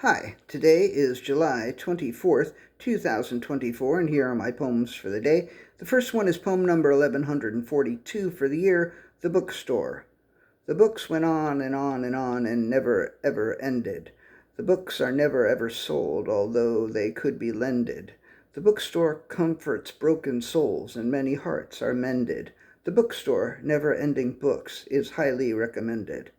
Hi, today is July 24th, 2024, and here are my poems for the day. The first one is poem number 1142 for the year, The Bookstore. The books went on and on and on and never ever ended. The books are never ever sold, although they could be lended. The bookstore comforts broken souls and many hearts are mended. The bookstore, never-ending books, is highly recommended.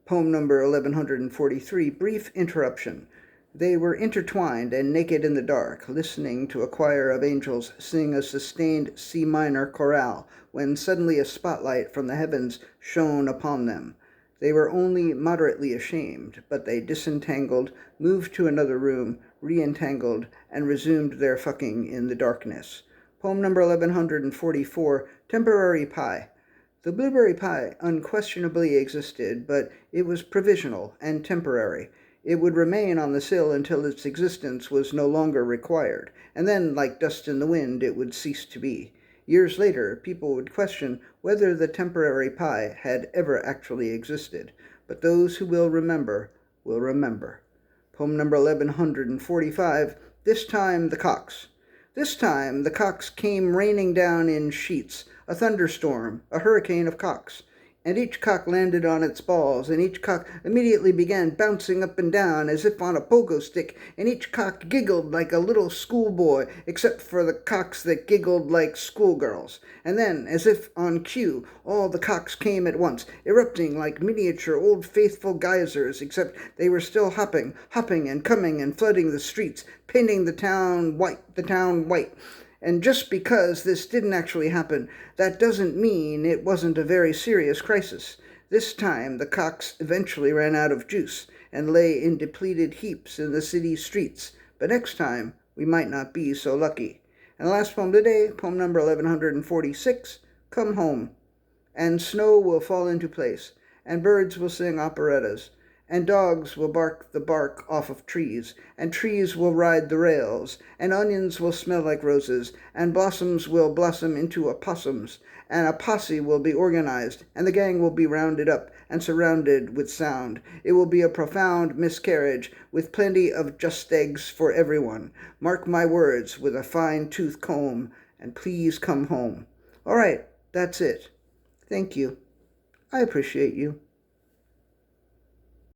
Poem number 1143, Brief Interruption. They were intertwined and naked in the dark, listening to a choir of angels sing a sustained C minor chorale, when suddenly a spotlight from the heavens shone upon them. They were only moderately ashamed, but they disentangled, moved to another room, re-entangled, and resumed their fucking in the darkness. Poem number 1144, Temporary Pie. The blueberry pie unquestionably existed, but it was provisional and temporary. It would remain on the sill until its existence was no longer required, and then, like dust in the wind, it would cease to be. Years later, people would question whether the temporary pie had ever actually existed, but those who will remember will remember. Poem number 1145, This Time the Cocks. This time the cocks came raining down in sheets, a thunderstorm, a hurricane of cocks. And each cock landed on its balls, and each cock immediately began bouncing up and down as if on a pogo stick, and each cock giggled like a little schoolboy, except for the cocks that giggled like schoolgirls. And then, as if on cue, all the cocks came at once, erupting like miniature old faithful geysers, except they were still hopping and coming and flooding the streets, painting the town white. And just because this didn't actually happen, that doesn't mean it wasn't a very serious crisis. This time, the cocks eventually ran out of juice and lay in depleted heaps in the city streets. But next time, we might not be so lucky. And the last poem today, poem number 1146, Come Home. And snow will fall into place, and birds will sing operettas, and dogs will bark the bark off of trees, and trees will ride the rails, and onions will smell like roses, and blossoms will blossom into opossums, and a posse will be organized, and the gang will be rounded up and surrounded with sound. It will be a profound miscarriage, with plenty of just eggs for everyone. Mark my words with a fine-tooth comb, and please come home. All right, that's it. Thank you. I appreciate you.